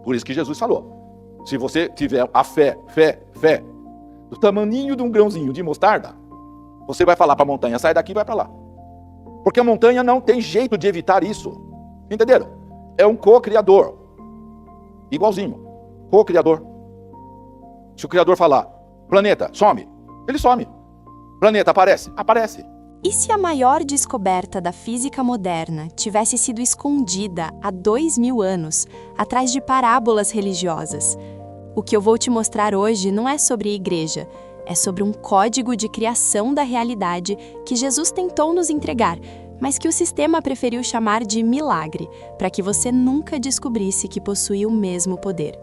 Por isso que Jesus falou, se você tiver a fé, do tamaninho de um grãozinho de mostarda, você vai falar para a montanha, sai daqui e vai para lá. Porque a montanha não tem jeito de evitar isso. Entenderam? É um co-criador. Igualzinho. Co-criador. Se o criador falar, planeta, some, ele some. Planeta, aparece, aparece. E se a maior descoberta da física moderna tivesse sido escondida há 2000 anos, atrás de parábolas religiosas? O que eu vou te mostrar hoje não é sobre igreja, é sobre um código de criação da realidade que Jesus tentou nos entregar, mas que o sistema preferiu chamar de milagre, para que você nunca descobrisse que possui o mesmo poder.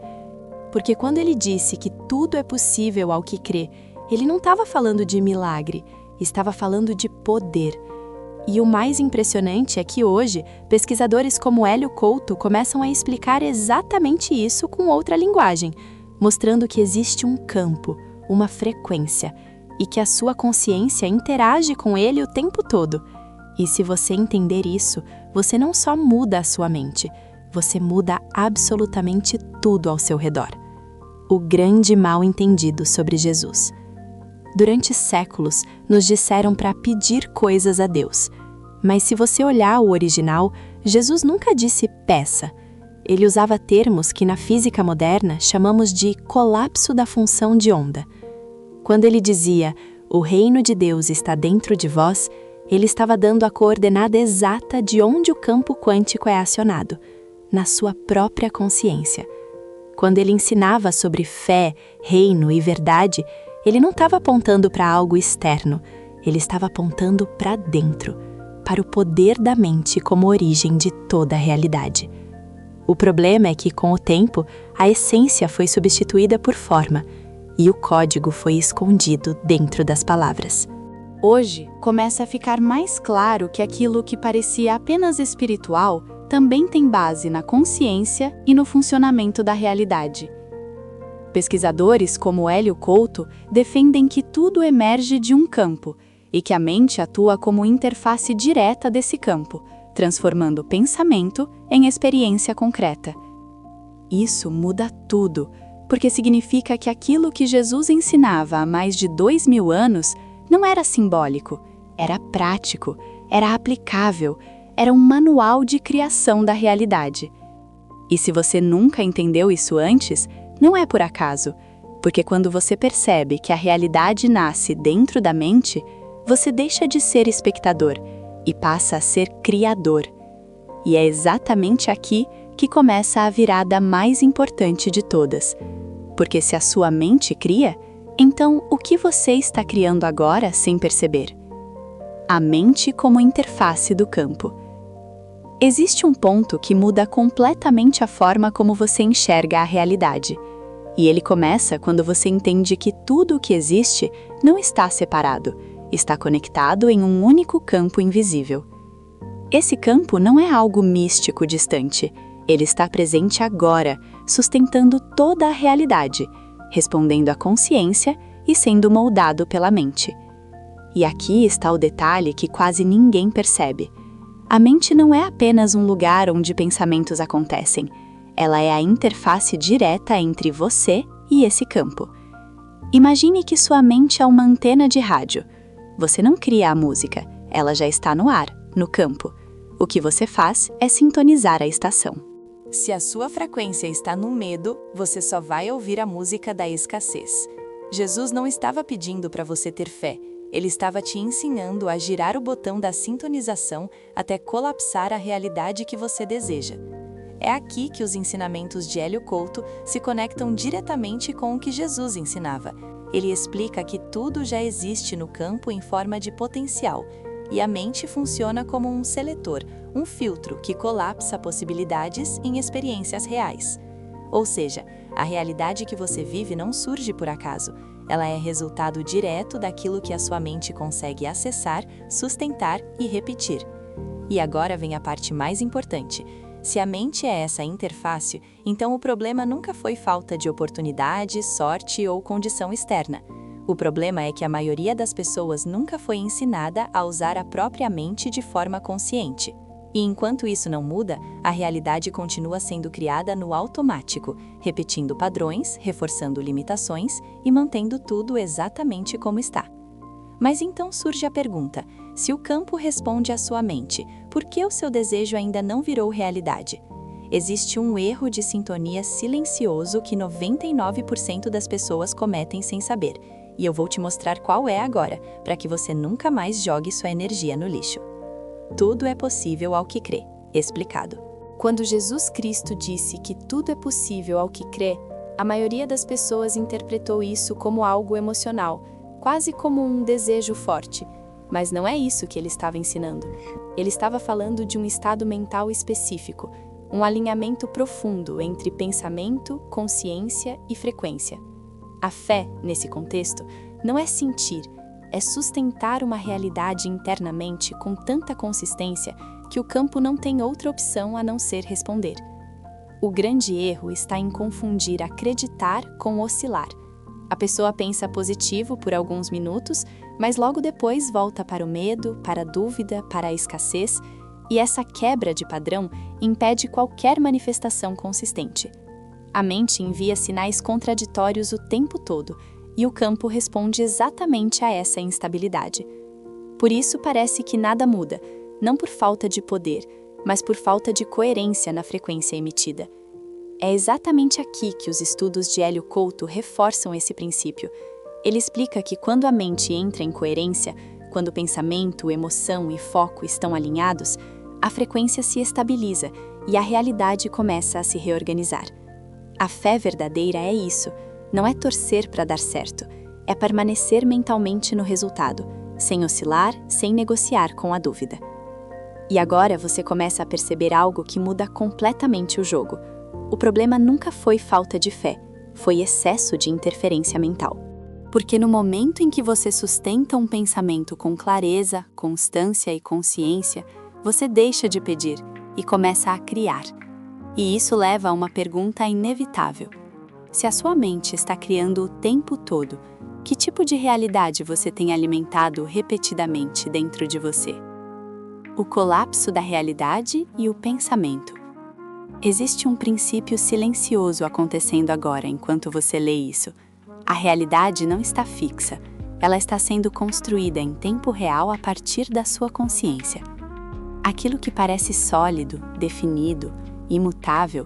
Porque quando ele disse que tudo é possível ao que crê, ele não estava falando de milagre, estava falando de poder. E o mais impressionante é que hoje, pesquisadores como Hélio Couto começam a explicar exatamente isso com outra linguagem, mostrando que existe um campo, uma frequência, e que a sua consciência interage com ele o tempo todo. E se você entender isso, você não só muda a sua mente, você muda absolutamente tudo ao seu redor. O grande mal-entendido sobre Jesus. Durante séculos, nos disseram para pedir coisas a Deus. Mas se você olhar o original, Jesus nunca disse peça. Ele usava termos que na física moderna chamamos de colapso da função de onda. Quando ele dizia, o reino de Deus está dentro de vós, ele estava dando a coordenada exata de onde o campo quântico é acionado, na sua própria consciência. Quando ele ensinava sobre fé, reino e verdade, ele não estava apontando para algo externo, ele estava apontando para dentro, para o poder da mente como origem de toda a realidade. O problema é que, com o tempo, a essência foi substituída por forma, e o código foi escondido dentro das palavras. Hoje, começa a ficar mais claro que aquilo que parecia apenas espiritual também tem base na consciência e no funcionamento da realidade. Pesquisadores como Hélio Couto defendem que tudo emerge de um campo e que a mente atua como interface direta desse campo, transformando o pensamento em experiência concreta. Isso muda tudo, porque significa que aquilo que Jesus ensinava há mais de 2000 anos não era simbólico, era prático, era aplicável, era um manual de criação da realidade. E se você nunca entendeu isso antes, não é por acaso, porque quando você percebe que a realidade nasce dentro da mente, você deixa de ser espectador e passa a ser criador. E é exatamente aqui que começa a virada mais importante de todas. Porque se a sua mente cria, então o que você está criando agora sem perceber? A mente como interface do campo. Existe um ponto que muda completamente a forma como você enxerga a realidade. E ele começa quando você entende que tudo o que existe não está separado, está conectado em um único campo invisível. Esse campo não é algo místico distante, ele está presente agora, sustentando toda a realidade, respondendo à consciência e sendo moldado pela mente. E aqui está o detalhe que quase ninguém percebe. A mente não é apenas um lugar onde pensamentos acontecem, ela é a interface direta entre você e esse campo. Imagine que sua mente é uma antena de rádio. Você não cria a música, ela já está no ar, no campo. O que você faz é sintonizar a estação. Se a sua frequência está no medo, você só vai ouvir a música da escassez. Jesus não estava pedindo para você ter fé, ele estava te ensinando a girar o botão da sintonização até colapsar a realidade que você deseja. É aqui que os ensinamentos de Hélio Couto se conectam diretamente com o que Jesus ensinava. Ele explica que tudo já existe no campo em forma de potencial, e a mente funciona como um seletor, um filtro que colapsa possibilidades em experiências reais. Ou seja, a realidade que você vive não surge por acaso, ela é resultado direto daquilo que a sua mente consegue acessar, sustentar e repetir. E agora vem a parte mais importante. Se a mente é essa interface, então o problema nunca foi falta de oportunidade, sorte ou condição externa. O problema é que a maioria das pessoas nunca foi ensinada a usar a própria mente de forma consciente. E enquanto isso não muda, a realidade continua sendo criada no automático, repetindo padrões, reforçando limitações e mantendo tudo exatamente como está. Mas então surge a pergunta: se o campo responde à sua mente, por que o seu desejo ainda não virou realidade? Existe um erro de sintonia silencioso que 99% das pessoas cometem sem saber, e eu vou te mostrar qual é agora, para que você nunca mais jogue sua energia no lixo. Tudo é possível ao que crê. Explicado. Quando Jesus Cristo disse que tudo é possível ao que crê, a maioria das pessoas interpretou isso como algo emocional, quase como um desejo forte. Mas não é isso que ele estava ensinando. Ele estava falando de um estado mental específico, um alinhamento profundo entre pensamento, consciência e frequência. A fé, nesse contexto, não é sentir, é sustentar uma realidade internamente com tanta consistência que o campo não tem outra opção a não ser responder. O grande erro está em confundir acreditar com oscilar. A pessoa pensa positivo por alguns minutos, mas logo depois volta para o medo, para a dúvida, para a escassez, e essa quebra de padrão impede qualquer manifestação consistente. A mente envia sinais contraditórios o tempo todo, e o campo responde exatamente a essa instabilidade. Por isso parece que nada muda, não por falta de poder, mas por falta de coerência na frequência emitida. É exatamente aqui que os estudos de Hélio Couto reforçam esse princípio. Ele explica que quando a mente entra em coerência, quando pensamento, emoção e foco estão alinhados, a frequência se estabiliza e a realidade começa a se reorganizar. A fé verdadeira é isso. Não é torcer para dar certo, é permanecer mentalmente no resultado, sem oscilar, sem negociar com a dúvida. E agora você começa a perceber algo que muda completamente o jogo. O problema nunca foi falta de fé, foi excesso de interferência mental. Porque no momento em que você sustenta um pensamento com clareza, constância e consciência, você deixa de pedir e começa a criar. E isso leva a uma pergunta inevitável. Se a sua mente está criando o tempo todo, que tipo de realidade você tem alimentado repetidamente dentro de você? O colapso da realidade e o pensamento. Existe um princípio silencioso acontecendo agora enquanto você lê isso. A realidade não está fixa, ela está sendo construída em tempo real a partir da sua consciência. Aquilo que parece sólido, definido, imutável,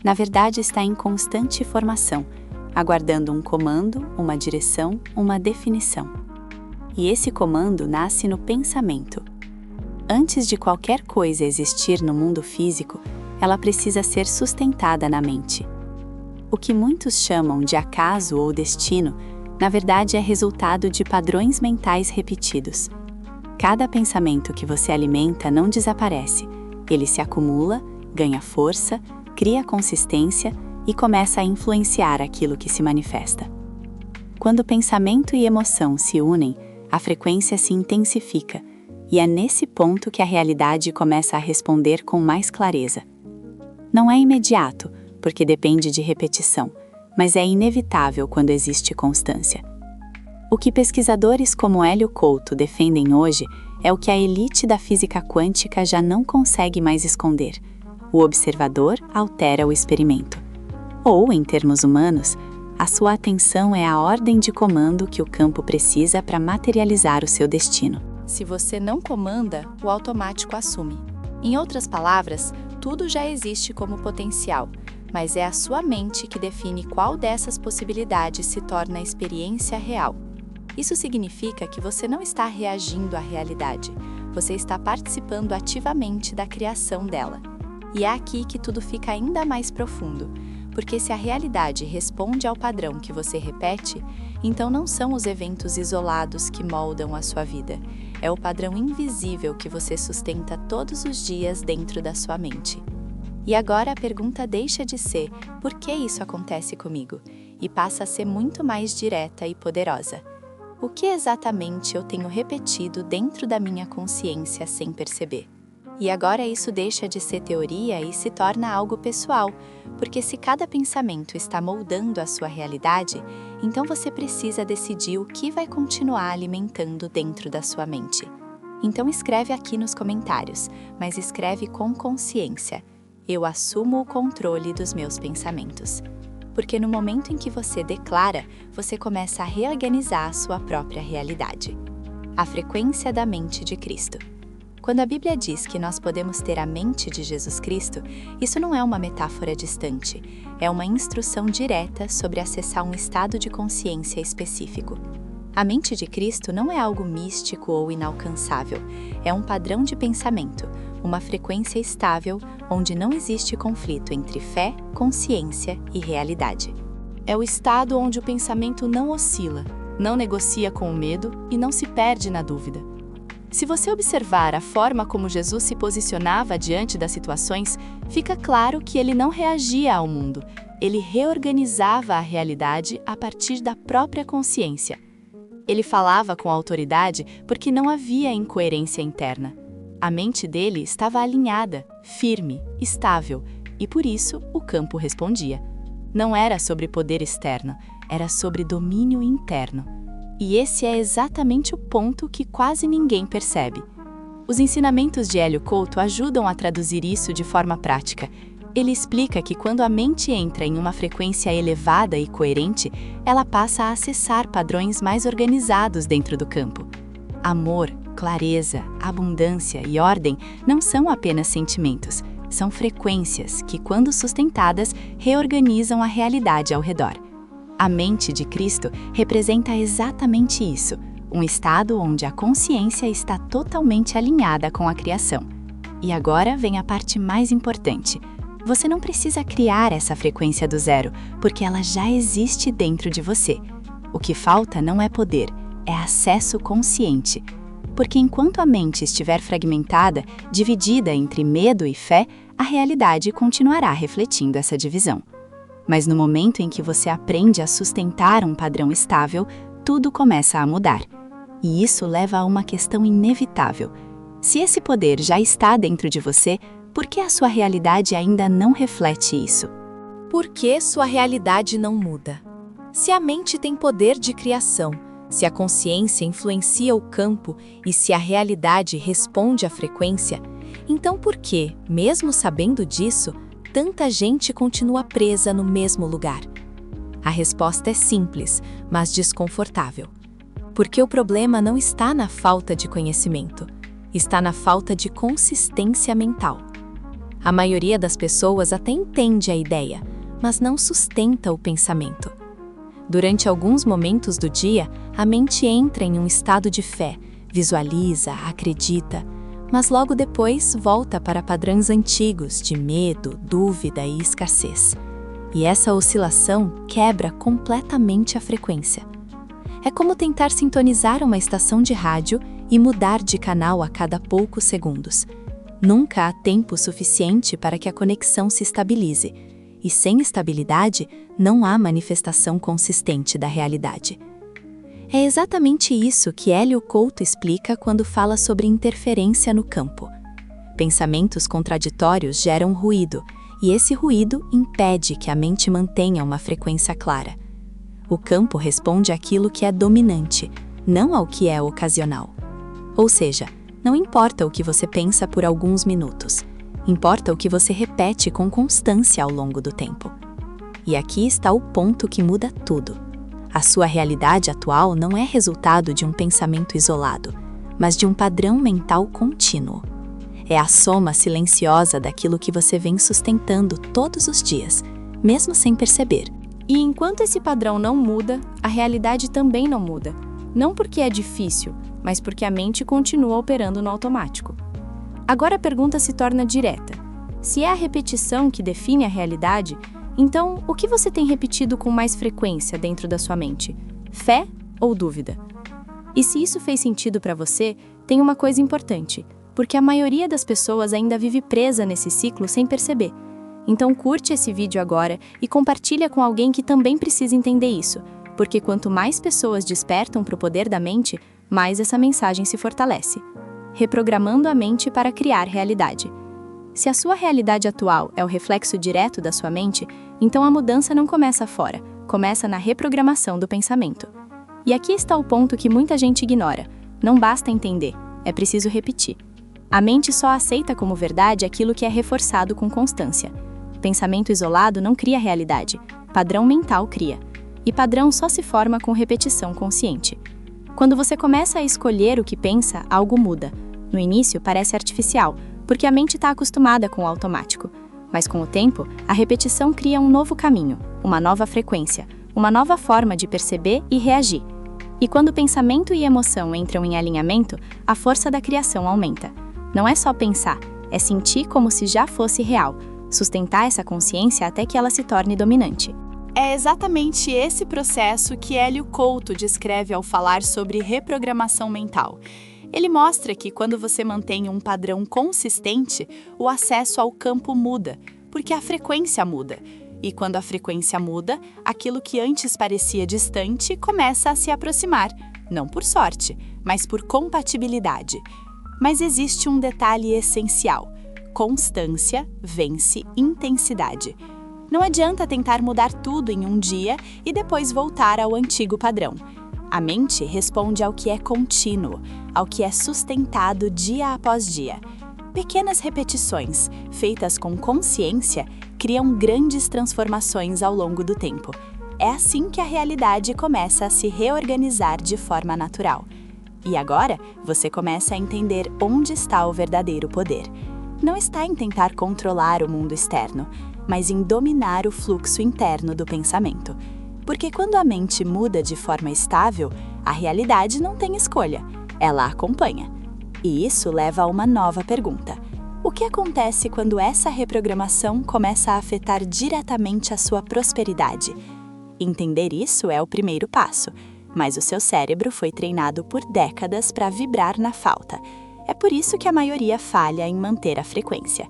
na verdade está em constante formação, aguardando um comando, uma direção, uma definição. E esse comando nasce no pensamento. Antes de qualquer coisa existir no mundo físico, ela precisa ser sustentada na mente. O que muitos chamam de acaso ou destino, na verdade é resultado de padrões mentais repetidos. Cada pensamento que você alimenta não desaparece, ele se acumula, ganha força, cria consistência e começa a influenciar aquilo que se manifesta. Quando pensamento e emoção se unem, a frequência se intensifica, e é nesse ponto que a realidade começa a responder com mais clareza. Não é imediato, porque depende de repetição, mas é inevitável quando existe constância. O que pesquisadores como Hélio Couto defendem hoje é o que a elite da física quântica já não consegue mais esconder. O observador altera o experimento. Ou, em termos humanos, a sua atenção é a ordem de comando que o campo precisa para materializar o seu destino. Se você não comanda, o automático assume. Em outras palavras, tudo já existe como potencial, mas é a sua mente que define qual dessas possibilidades se torna a experiência real. Isso significa que você não está reagindo à realidade, você está participando ativamente da criação dela. E é aqui que tudo fica ainda mais profundo, porque se a realidade responde ao padrão que você repete, então não são os eventos isolados que moldam a sua vida, é o padrão invisível que você sustenta todos os dias dentro da sua mente. E agora a pergunta deixa de ser por que isso acontece comigo e passa a ser muito mais direta e poderosa. O que exatamente eu tenho repetido dentro da minha consciência sem perceber? E agora isso deixa de ser teoria e se torna algo pessoal, porque se cada pensamento está moldando a sua realidade, então você precisa decidir o que vai continuar alimentando dentro da sua mente. Então escreve aqui nos comentários, mas escreve com consciência. Eu assumo o controle dos meus pensamentos. Porque no momento em que você declara, você começa a reorganizar a sua própria realidade. A frequência da mente de Cristo. Quando a Bíblia diz que nós podemos ter a mente de Jesus Cristo, isso não é uma metáfora distante, é uma instrução direta sobre acessar um estado de consciência específico. A mente de Cristo não é algo místico ou inalcançável, é um padrão de pensamento, uma frequência estável onde não existe conflito entre fé, consciência e realidade. É o estado onde o pensamento não oscila, não negocia com o medo e não se perde na dúvida. Se você observar a forma como Jesus se posicionava diante das situações, fica claro que ele não reagia ao mundo, ele reorganizava a realidade a partir da própria consciência. Ele falava com autoridade porque não havia incoerência interna. A mente dele estava alinhada, firme, estável, e por isso o campo respondia. Não era sobre poder externo, era sobre domínio interno. E esse é exatamente o ponto que quase ninguém percebe. Os ensinamentos de Hélio Couto ajudam a traduzir isso de forma prática. Ele explica que quando a mente entra em uma frequência elevada e coerente, ela passa a acessar padrões mais organizados dentro do campo. Amor, clareza, abundância e ordem não são apenas sentimentos, são frequências que, quando sustentadas, reorganizam a realidade ao redor. A mente de Cristo representa exatamente isso, um estado onde a consciência está totalmente alinhada com a criação. E agora vem a parte mais importante. Você não precisa criar essa frequência do zero, porque ela já existe dentro de você. O que falta não é poder, é acesso consciente. Porque enquanto a mente estiver fragmentada, dividida entre medo e fé, a realidade continuará refletindo essa divisão. Mas no momento em que você aprende a sustentar um padrão estável, tudo começa a mudar. E isso leva a uma questão inevitável. Se esse poder já está dentro de você, por que a sua realidade ainda não reflete isso? Por que sua realidade não muda? Se a mente tem poder de criação, se a consciência influencia o campo e se a realidade responde à frequência, então por que, mesmo sabendo disso, tanta gente continua presa no mesmo lugar? A resposta é simples, mas desconfortável. Porque o problema não está na falta de conhecimento, está na falta de consistência mental. A maioria das pessoas até entende a ideia, mas não sustenta o pensamento. Durante alguns momentos do dia, a mente entra em um estado de fé, visualiza, acredita, mas logo depois volta para padrões antigos de medo, dúvida e escassez. E essa oscilação quebra completamente a frequência. É como tentar sintonizar uma estação de rádio e mudar de canal a cada poucos segundos. Nunca há tempo suficiente para que a conexão se estabilize, e sem estabilidade não há manifestação consistente da realidade. É exatamente isso que Hélio Couto explica quando fala sobre interferência no campo. Pensamentos contraditórios geram ruído, e esse ruído impede que a mente mantenha uma frequência clara. O campo responde àquilo que é dominante, não ao que é ocasional. Ou seja, não importa o que você pensa por alguns minutos, importa o que você repete com constância ao longo do tempo. E aqui está o ponto que muda tudo. A sua realidade atual não é resultado de um pensamento isolado, mas de um padrão mental contínuo. É a soma silenciosa daquilo que você vem sustentando todos os dias, mesmo sem perceber. E enquanto esse padrão não muda, a realidade também não muda. Não porque é difícil, mas porque a mente continua operando no automático. Agora a pergunta se torna direta. Se é a repetição que define a realidade, então o que você tem repetido com mais frequência dentro da sua mente? Fé ou dúvida? E se isso fez sentido para você, tem uma coisa importante, porque a maioria das pessoas ainda vive presa nesse ciclo sem perceber. Então curte esse vídeo agora e compartilha com alguém que também precisa entender isso, porque quanto mais pessoas despertam para o poder da mente, mais essa mensagem se fortalece. Reprogramando a mente para criar realidade. Se a sua realidade atual é o reflexo direto da sua mente, então a mudança não começa fora, começa na reprogramação do pensamento. E aqui está o ponto que muita gente ignora. Não basta entender, é preciso repetir. A mente só aceita como verdade aquilo que é reforçado com constância. Pensamento isolado não cria realidade, padrão mental cria. E padrão só se forma com repetição consciente. Quando você começa a escolher o que pensa, algo muda. No início parece artificial, porque a mente está acostumada com o automático. Mas com o tempo, a repetição cria um novo caminho, uma nova frequência, uma nova forma de perceber e reagir. E quando pensamento e emoção entram em alinhamento, a força da criação aumenta. Não é só pensar, é sentir como se já fosse real, sustentar essa consciência até que ela se torne dominante. É exatamente esse processo que Hélio Couto descreve ao falar sobre reprogramação mental. Ele mostra que quando você mantém um padrão consistente, o acesso ao campo muda, porque a frequência muda. E quando a frequência muda, aquilo que antes parecia distante começa a se aproximar, não por sorte, mas por compatibilidade. Mas existe um detalhe essencial: constância vence intensidade. Não adianta tentar mudar tudo em um dia e depois voltar ao antigo padrão. A mente responde ao que é contínuo, ao que é sustentado dia após dia. Pequenas repetições, feitas com consciência, criam grandes transformações ao longo do tempo. É assim que a realidade começa a se reorganizar de forma natural. E agora, você começa a entender onde está o verdadeiro poder. Não está em tentar controlar o mundo externo, mas em dominar o fluxo interno do pensamento. Porque quando a mente muda de forma estável, a realidade não tem escolha, ela a acompanha. E isso leva a uma nova pergunta: o que acontece quando essa reprogramação começa a afetar diretamente a sua prosperidade? Entender isso é o primeiro passo, mas o seu cérebro foi treinado por décadas para vibrar na falta. É por isso que a maioria falha em manter a frequência.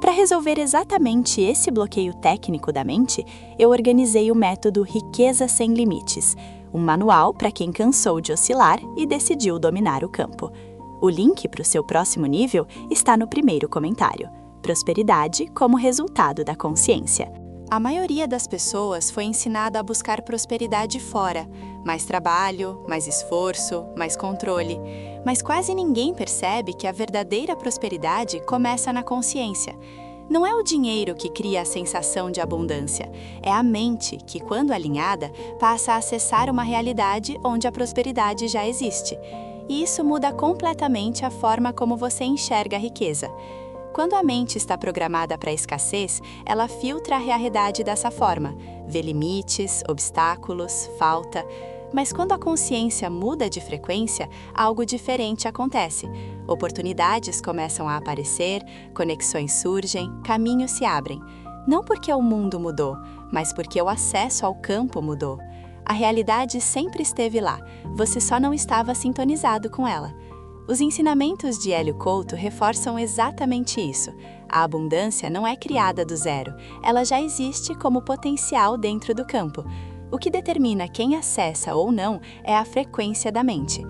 Para resolver exatamente esse bloqueio técnico da mente, eu organizei o método Riqueza Sem Limites, um manual para quem cansou de oscilar e decidiu dominar o campo. O link para o seu próximo nível está no primeiro comentário. Prosperidade como resultado da consciência. A maioria das pessoas foi ensinada a buscar prosperidade fora. Mais trabalho, mais esforço, mais controle. Mas quase ninguém percebe que a verdadeira prosperidade começa na consciência. Não é o dinheiro que cria a sensação de abundância. É a mente que, quando alinhada, passa a acessar uma realidade onde a prosperidade já existe. E isso muda completamente a forma como você enxerga a riqueza. Quando a mente está programada para a escassez, ela filtra a realidade dessa forma, vê limites, obstáculos, falta. Mas quando a consciência muda de frequência, algo diferente acontece. Oportunidades começam a aparecer, conexões surgem, caminhos se abrem. Não porque o mundo mudou, mas porque o acesso ao campo mudou. A realidade sempre esteve lá, você só não estava sintonizado com ela. Os ensinamentos de Hélio Couto reforçam exatamente isso. A abundância não é criada do zero, ela já existe como potencial dentro do campo. O que determina quem acessa ou não é a frequência da mente.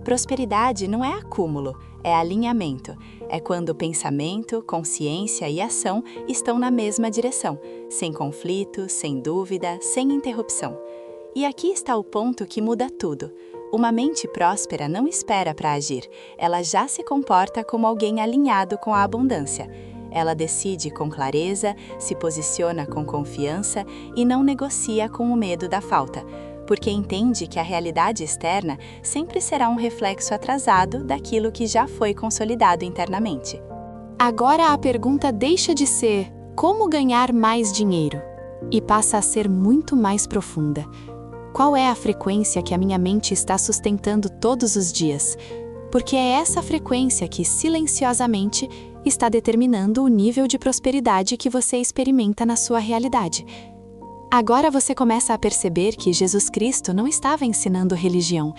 Prosperidade não é acúmulo, é alinhamento. É quando pensamento, consciência e ação estão na mesma direção, sem conflito, sem dúvida, sem interrupção. E aqui está o ponto que muda tudo. Uma mente próspera não espera para agir, ela já se comporta como alguém alinhado com a abundância. Ela decide com clareza, se posiciona com confiança e não negocia com o medo da falta, porque entende que a realidade externa sempre será um reflexo atrasado daquilo que já foi consolidado internamente. Agora a pergunta deixa de ser como ganhar mais dinheiro e passa a ser muito mais profunda. Qual é a frequência que a minha mente está sustentando todos os dias? Porque é essa frequência que, silenciosamente, está determinando o nível de prosperidade que você experimenta na sua realidade. Agora você começa a perceber que Jesus Cristo não estava ensinando religião.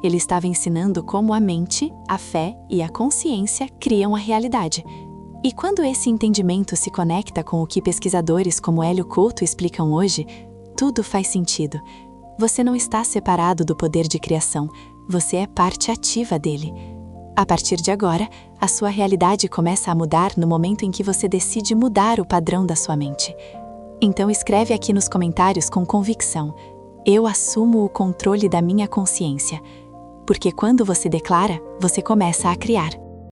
Ele estava ensinando como a mente, a fé e a consciência criam a realidade. E quando esse entendimento se conecta com o que pesquisadores como Hélio Couto explicam hoje, tudo faz sentido. Você não está separado do poder de criação, você é parte ativa dele. A partir de agora, a sua realidade começa a mudar no momento em que você decide mudar o padrão da sua mente. Então escreve aqui nos comentários com convicção: eu assumo o controle da minha consciência. Porque quando você declara, você começa a criar.